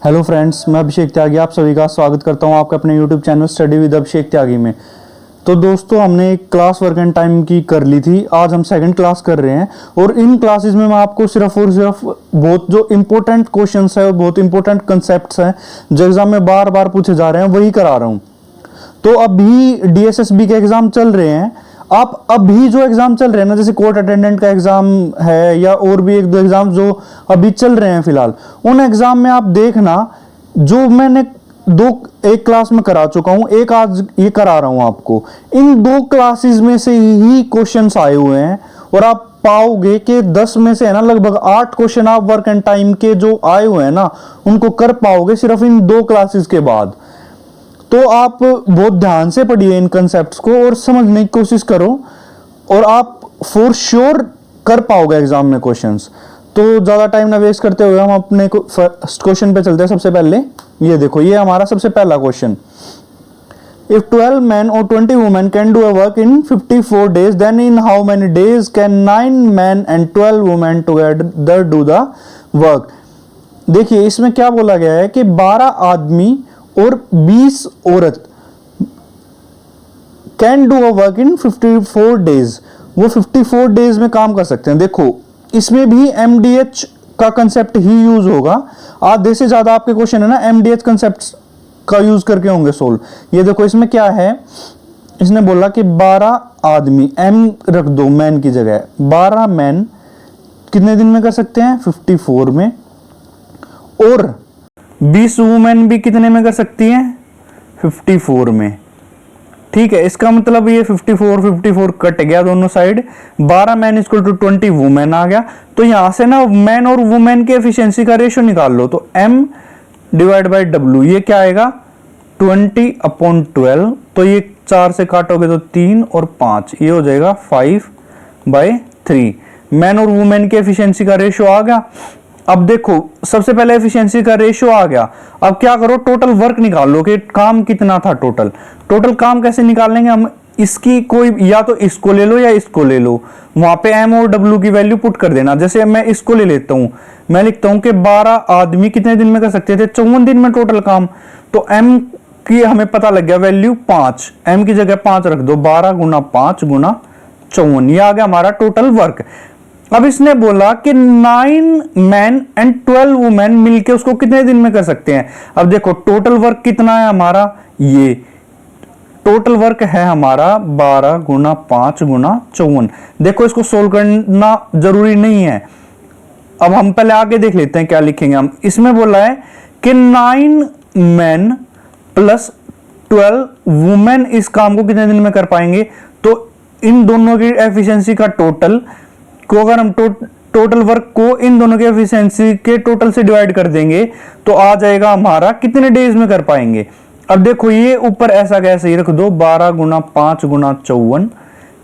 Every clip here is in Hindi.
हेलो फ्रेंड्स, मैं अभिषेक त्यागी आप सभी का स्वागत करता हूं आपके अपने यूट्यूब चैनल स्टडी विद अभिषेक त्यागी में। तो दोस्तों, हमने एक क्लास वर्क एंड टाइम की कर ली थी। आज हम सेकंड क्लास कर रहे हैं और इन क्लासेस में मैं आपको सिर्फ और सिर्फ बहुत जो इंपॉर्टेंट क्वेश्चंस है और बहुत इंपॉर्टेंट कंसेप्ट्स हैं जो एग्जाम में बार बार पूछे जा रहे हैं वही करा रहा हूँ। तो अभी DSSB के एग्जाम चल रहे हैं। आप अभी जो एग्जाम चल रहे हैं ना, जैसे कोर्ट अटेंडेंट का एग्जाम है या और भी एक दो एग्जाम जो अभी चल रहे हैं फिलहाल, उन एग्जाम में आप देखना जो मैंने एक क्लास में करा चुका हूं, एक आज ये करा रहा हूं आपको। इन दो क्लासेस में से ही क्वेश्चंस आए हुए हैं और आप पाओगे कि 10 में से है ना लगभग 8 क्वेश्चन आप वर्क एंड टाइम के जो आए हुए हैं ना उनको कर पाओगे सिर्फ इन दो क्लासेस के बाद। तो आप बहुत ध्यान से पढ़िए इन कंसेप्ट्स को और समझने की कोशिश करो और आप फॉर श्योर कर पाओगे एग्जाम में क्वेश्चंस। तो ज्यादा टाइम ना वेस्ट करते हुए हम अपने फर्स्ट क्वेश्चन पे चलते हैं। सबसे पहले ये देखो, ये हमारा सबसे पहला question. If 12 men or 20 women can do a work in 54 days, then in how many days can 9 men and 12 women together do the work? देखिए इसमें क्या बोला गया है कि 12 आदमी और 20 औरत can do a work in 54 days, वो 54 डेज में काम कर सकते हैं। देखो इसमें भी MDH का कंसेप्ट ही यूज होगा। आधे से ज्यादा आपके क्वेश्चन है ना MDH कंसेप्ट का यूज करके होंगे सोल्व। ये देखो इसमें क्या है, इसने बोला कि 12 आदमी, M रख दो मैन की जगह, 12 मैन कितने दिन में कर सकते हैं 54 में, और 20 वुमेन भी कितने में कर सकती हैं 54 में। ठीक है, इसका मतलब ये 54 कट गया दोनों side, 12 man equal to 20 women आ गया। तो यहां से ना मैन और वुमेन के एफिशिएंसी का रेशियो निकाल लो। तो M डिवाइड बाय W, ये क्या आएगा 20/12। तो ये 4 से काटोगे तो 3 और 5, ये हो जाएगा 5/3। मैन और वुमेन के एफिशिएंसी का रेशियो आ गया। अब देखो सबसे पहले एफिशिएंसी का रेशियो आ गया। अब क्या करो, टोटल वर्क निकाल लो कि काम कितना था। टोटल काम कैसे निकालेंगे हम, इसकी कोई या तो इसको ले लो या इसको ले लो, वहां पे M और W की वैल्यू पुट कर देना। जैसे मैं इसको ले लेता हूं, मैं लिखता हूं कि 12 आदमी कितने दिन में कर सकते थे 54 दिन में टोटल काम। तो M की हमें पता लग गया वैल्यू 5, M की जगह 5 रख दो, 12 गुना 5 गुना 54, ये आ गया हमारा टोटल वर्क। अब इसने बोला कि 9 मैन एंड 12 वुमेन मिलके उसको कितने दिन में कर सकते हैं। अब देखो टोटल वर्क कितना है हमारा, ये टोटल वर्क है हमारा 12 गुना 5 गुना 54। देखो इसको सोल्व करना जरूरी नहीं है, अब हम पहले आगे देख लेते हैं क्या लिखेंगे हम। इसमें बोला है कि 9 मैन प्लस 12 वुमेन इस काम को कितने दिन में कर पाएंगे। तो इन दोनों की एफिशिएंसी का टोटल को अगर हम टोटल वर्क को इन दोनों के एफिशिएंसी के टोटल से डिवाइड कर देंगे तो आ जाएगा हमारा कितने डेज में कर पाएंगे। अब देखो ये ऊपर ऐसा कैसे ही रख दो, 12 गुना 5 गुना 54।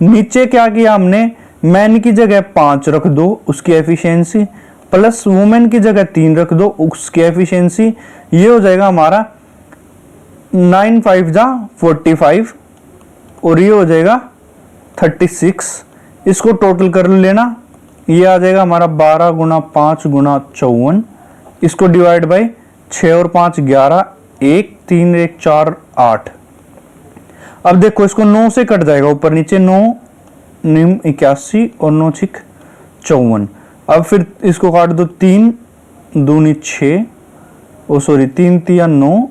नीचे क्या किया हमने, मैन की जगह 5 रख दो उसकी एफिशिएंसी, प्लस वुमेन की जगह 3 रख दो उसकी एफिशिएंसी। ये हो जाएगा हमारा 9 5 जा 45 और ये हो जाएगा 36। इसको टोटल कर लेना, ये आ जाएगा हमारा 12 गुना 5 गुना 54। इसको डिवाइड बाई 6 और 5 11, 1 3 1 4 8। अब देखो इसको 9 से कट जाएगा ऊपर नीचे, 9 9 81 और 9 6 54। अब फिर इसको काट दो, 3 दूनी 6 ओ सॉरी 3 3 9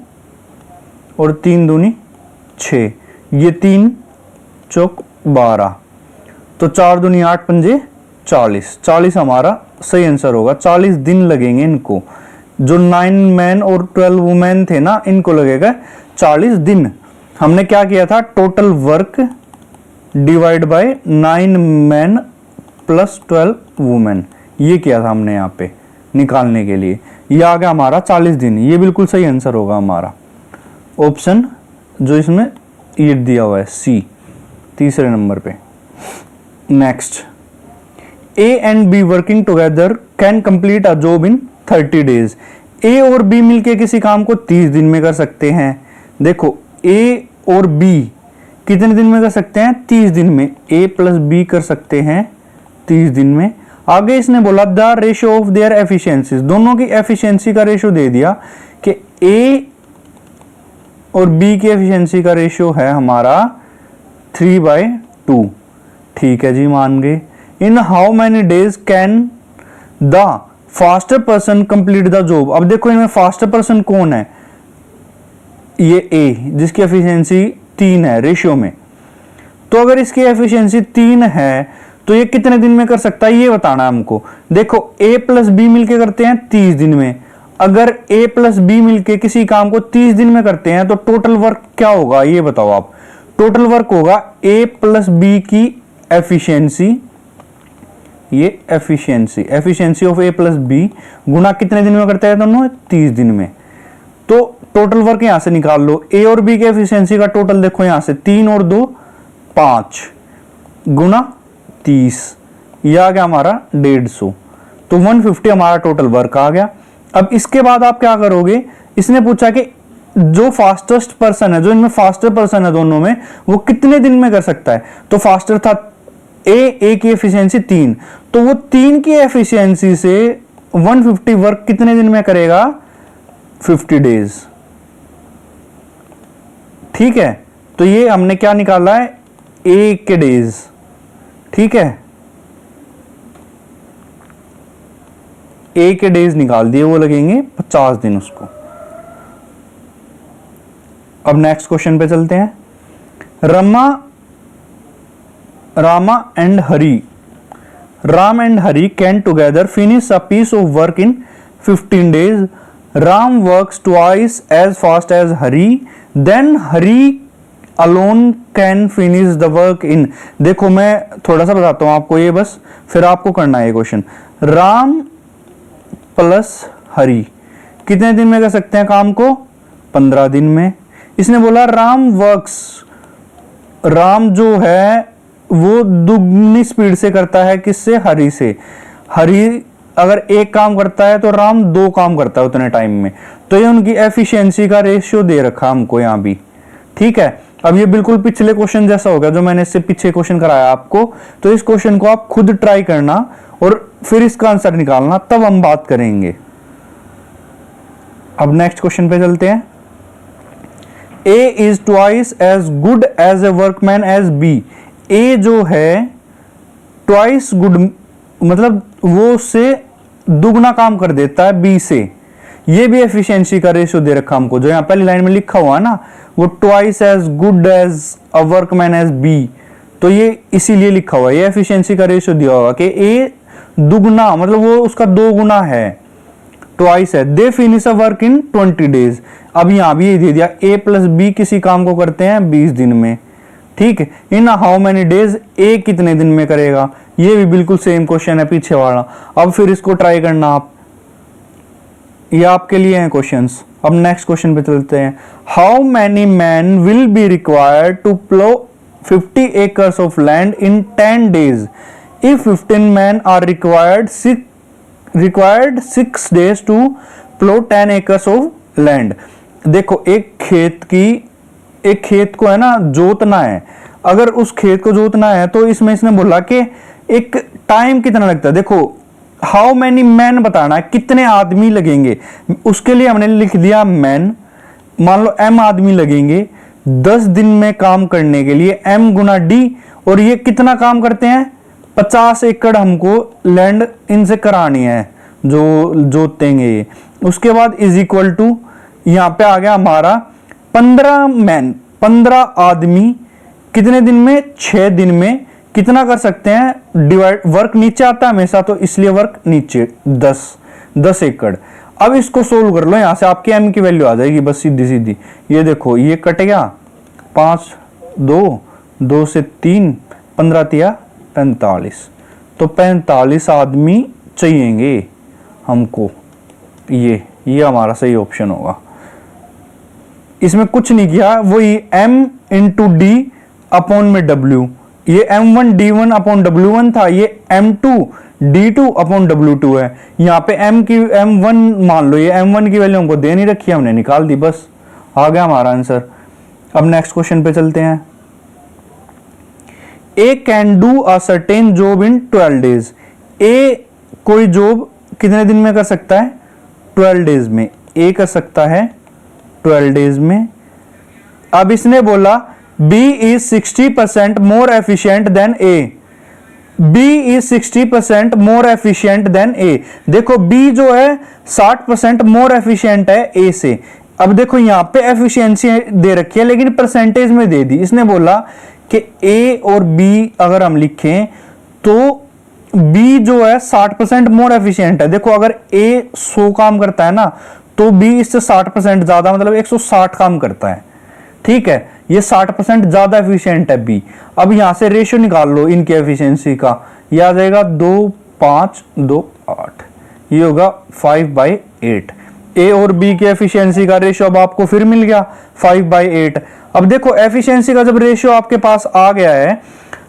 और 3 दूनी 6, ये 3 चौक 12, तो 4 दूनी 8 पंजे 40 हमारा सही आंसर होगा। 40 दिन लगेंगे इनको, जो 9 मैन और 12 वुमेन थे ना इनको लगेगा 40 दिन। हमने क्या किया था, total work divide by 9 man plus 12 women, ये किया था हमने यहाँ पे निकालने के लिए। ये आ गया हमारा 40 दिन, ये बिल्कुल सही आंसर होगा हमारा ऑप्शन जो इसमें ये दिया हुआ है C तीसरे नंबर पे। Next, A and B working together can complete a job in 30 days. A और B मिलके किसी काम को 30 दिन में कर सकते हैं। देखो A और B कितने दिन में कर सकते हैं 30 दिन में, A प्लस B कर सकते हैं 30 दिन में। आगे इसने बोला the ratio of their efficiencies, दोनों की एफिशिएंसी का रेशियो दे दिया कि ए और बी की एफिशिएंसी का रेशियो है हमारा 3/2। ठीक है जी, मान गए। In how many days can the faster person complete the job. अब देखो इनमें फास्टर पर्सन कौन है, ये ए जिसकी एफिशिएंसी 3 है रेशियो में। तो अगर इसकी एफिशिएंसी 3 है तो ये कितने दिन में कर सकता है ये बताना है हमको। देखो ए प्लस बी मिलके करते हैं 30 दिन में। अगर ए प्लस बी मिलके किसी काम को 30 दिन में करते हैं तो टोटल वर्क क्या होगा ये बताओ आप। टोटल वर्क होगा ए प्लस बी की एफिशिएंसी, ये efficiency of A plus B गुना कितने दिन में करते हैं दोनों, 30 दिन में। तो टोटल वर्क यहां से निकाल लो। ए और बी के एफिशिएंसी का टोटल देखो यहां से 3 और 2 5 गुना 30, यह आ गया हमारा 150। तो 150 हमारा टोटल वर्क आ गया। अब इसके बाद आप क्या करोगे, इसने पूछा कि जो फास्टेस्ट पर्सन है, जो इनमें फास्टर पर्सन है दोनों में, वो कितने दिन में कर सकता है। तो फास्टर था ए की एफिशिएंसी 3, तो वो 3 की एफिशिएंसी से 150 वर्क कितने दिन में करेगा, 50 डेज। ठीक है, तो ये हमने क्या निकाला है, ए के डेज। ठीक है, ए के डेज निकाल दिए, वो लगेंगे 50 दिन उसको। अब नेक्स्ट क्वेश्चन पे चलते हैं। Ram and Hari can together finish a piece of work in 15 days. Ram works twice as fast as Hari, then Hari alone can finish the work in। देखो मैं थोड़ा सा बताता हूं आपको ये, बस फिर आपको करना है ये क्वेश्चन। राम प्लस हरी कितने दिन में कर सकते हैं काम को, 15 दिन में। इसने बोला राम वर्क्स, राम जो है वो दुगनी स्पीड से करता है, किससे, हरी से। हरी अगर एक काम करता है तो राम 2 काम करता है उतने टाइम में। तो ये उनकी एफिशिएंसी का रेशियो दे रखा हमको यहां भी। ठीक है, अब ये बिल्कुल पिछले क्वेश्चन जैसा हो गया जो मैंने इससे पीछे क्वेश्चन कराया आपको। तो इस क्वेश्चन को आप खुद ट्राई करना और फिर इसका आंसर निकालना, तब हम बात करेंगे। अब नेक्स्ट क्वेश्चन पे चलते हैं। A is twice as good as a workman as B. A जो है ट्वाइस गुड, मतलब वो उससे दुगना काम कर देता है बी से। ये भी एफिशिएंसी का रेशियो दे रखा हमको, जो यहां पहली लाइन में लिखा हुआ है ना, वो twice as good as a workman as B. तो ये इसीलिए लिखा हुआ है, ये एफिशिएंसी का रेशियो दिया होगा कि ए दुगना, मतलब वो उसका 2 गुना है, ट्वाइस है। They finish a work in 20 days। अब यहां भी ये दे दिया, ए प्लस बी किसी काम को करते हैं 20 दिन में। ठीक है, इन हाउ मेनी डेज, ए कितने दिन में करेगा। ये भी बिल्कुल सेम क्वेश्चन है पीछे वाला। अब फिर इसको ट्राई करना आप, ये आपके लिए हैं क्वेश्चंस। अब नेक्स्ट क्वेश्चन पे चलते हैं। How many man will be required to plough 50 acres of land in 10 days if 15 man are required 6 days to plough 10 acres of land. देखो एक खेत को है ना जोतना है, अगर उस खेत को जोतना है तो इसमें इसने बोला कि एक टाइम कितना लगता है। देखो हाउ मैनी मैन बताना है, कितने आदमी लगेंगे। उसके लिए हमने लिख दिया मैन, मान लो m आदमी लगेंगे 10 दिन में काम करने के लिए, m गुना d। और ये कितना काम करते हैं, 50 एकड़ हमको लैंड इनसे करानी है जो जोतेंगे ये। उसके बाद इज इक्वल टू, यहां पे आ गया हमारा 15 मैन, 15 आदमी कितने दिन में, 6 दिन में कितना कर सकते हैं। डिवाइड, वर्क नीचे आता है हमेशा तो इसलिए वर्क नीचे 10 एकड़। अब इसको सोल्व कर लो, यहां से आपकी एम की वैल्यू आ जाएगी बस सीधी सीधी। ये देखो ये कट गया, 5 2 से 3 15 तिया 45। तो 45 आदमी चाहिएंगे हमको। ये हमारा सही ऑप्शन होगा। इसमें कुछ नहीं किया, वही m इंटू डी अपॉन में w। ये m1 d1 अपॉन w1 था, ये m2 d2 अपॉन w2 है। यहाँ पे m1 मान लो, ये m1 की वैल्यू हमको दे नहीं रखी, हमने निकाल दी, बस आ गया हमारा आंसर। अब नेक्स्ट क्वेश्चन पे चलते हैं। A can do a certain job in 12 days। A कोई जॉब कितने दिन में कर सकता है, 12 days में। ए कर सकता है 12 डेज में। अब इसने बोला B is 60% more efficient than A, B is 60% more efficient than A। देखो B जो है 60% more efficient है A से। अब देखो यहां पे एफिशिएंसी दे रखी है लेकिन परसेंटेज में दे दी। इसने बोला कि A और B अगर हम लिखें तो B जो है 60% मोर एफिशिएंट है। देखो अगर A 100 काम करता है ना तो B इससे 60% ज्यादा मतलब 160 काम करता है। ठीक है, ये 60% ज्यादा एफिशिएंट है B। अब यहां से रेशियो निकाल लो इनकी एफिशिएंसी का, ये आ जाएगा 2 5 2 8, ये होगा 5/8। A और B की एफिशिएंसी का रेशियो अब आपको फिर मिल गया 5/8। अब देखो एफिशिएंसी का जब रेशियो आपके पास आ गया है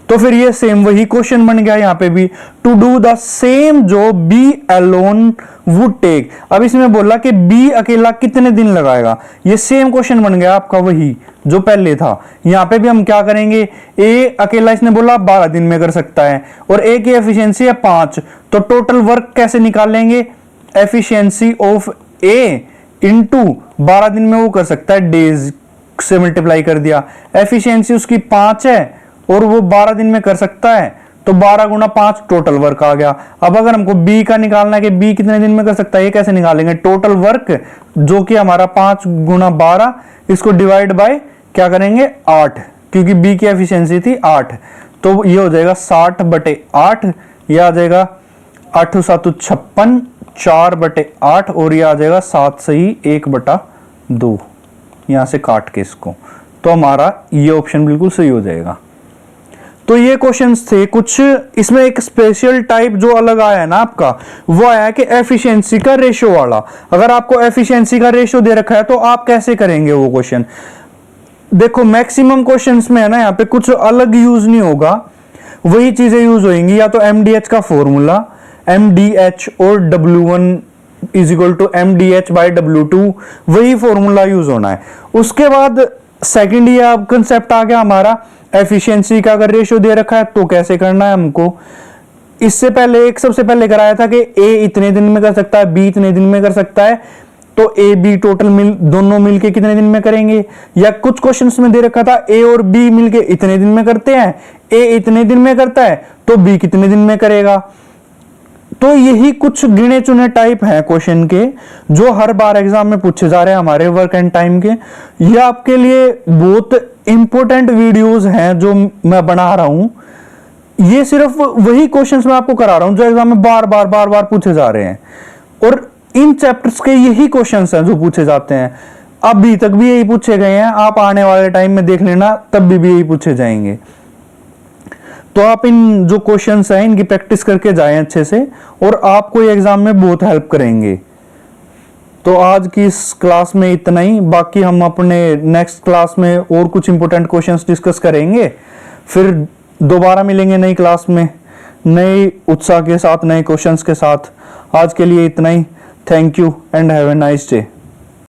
तो फिर ये सेम वही क्वेश्चन बन गया यहाँ पे भी, टू डू द सेम जो B अलोन वुड टेक। अब इसमें बोला कि B अकेला कितने दिन लगाएगा, ये सेम क्वेश्चन बन गया आपका वही जो पहले था। यहाँ पे भी हम क्या करेंगे, A अकेला इसने बोला 12 दिन में कर सकता है और A की एफिशिएंसी है 5, तो टोटल वर्क कैसे निकालेंगे, एफिशिएंसी ऑफ A इंटू 12 दिन में वो कर सकता है, डेज से मल्टीप्लाई कर दिया। एफिशिएंसी उसकी 5 है और वो 12 दिन में कर सकता है, तो 12 गुना 5 टोटल वर्क आ गया। अब अगर हमको B का निकालना है कि B कितने दिन में कर सकता है, ये कैसे निकालेंगे, टोटल वर्क जो कि हमारा 5 गुना 12, इसको डिवाइड बाय क्या करेंगे 8, क्योंकि B की एफिशिएंसी थी 8, तो ये हो जाएगा 60/8, ये आ जाएगा 8 7 56 4/8 और ये आ जाएगा 7 सही 1/2, यहां से काट के इसको, तो हमारा ये ऑप्शन बिल्कुल सही हो जाएगा। तो ये क्वेश्चंस थे कुछ। इसमें एक स्पेशल टाइप जो अलग आया है ना आपका, वो आया है कि एफिशिएंसी का रेशियो वाला। अगर आपको एफिशिएंसी का रेशियो दे रखा है तो आप कैसे करेंगे वो क्वेश्चन। देखो मैक्सिमम क्वेश्चंस में है ना यहाँ पे कुछ अलग यूज नहीं होगा, वही चीजें यूज होंगी, या तो MDH का फॉर्मूला MDH और W1 is equal to MDH/W2, वही फॉर्मूला यूज होना है। उसके बाद सेकंड ये कंसेप्ट आ गया हमारा एफिशिएंसी का अगर रेशियो दे रखा है तो कैसे करना है हमको। इससे पहले एक सबसे पहले कराया था कि A इतने दिन में कर सकता है, B इतने दिन में कर सकता है, तो A B टोटल दोनों मिलके कितने दिन में करेंगे। या कुछ क्वेश्चंस में दे रखा था A और B मिलके इतने दिन में करते हैं, A इतने दिन में करता है तो B कितने दिन में करेगा। तो यही कुछ गिने चुने टाइप हैं क्वेश्चन के जो हर बार एग्जाम में पूछे जा रहे हैं हमारे वर्क एंड टाइम के। ये आपके लिए बहुत इंपॉर्टेंट वीडियोस हैं जो मैं बना रहा हूं। ये सिर्फ वही क्वेश्चंस मैं आपको करा रहा हूं जो एग्जाम में बार बार पूछे जा रहे हैं, और इन चैप्टर्स के यही क्वेश्चंस हैं जो पूछे जाते हैं। अभी तक भी यही पूछे गए हैं, आप आने वाले टाइम में देख लेना तब भी यही पूछे जाएंगे। तो आप इन जो क्वेश्चंस हैं इनकी प्रैक्टिस करके जाएं अच्छे से, और आपको ये एग्जाम में बहुत हेल्प करेंगे। तो आज की इस क्लास में इतना ही, बाकी हम अपने नेक्स्ट क्लास में और कुछ इंपॉर्टेंट क्वेश्चंस डिस्कस करेंगे, फिर दोबारा मिलेंगे नई क्लास में नए उत्साह के साथ, नए क्वेश्चंस के साथ। आज के लिए इतना ही। Thank you and have a nice day.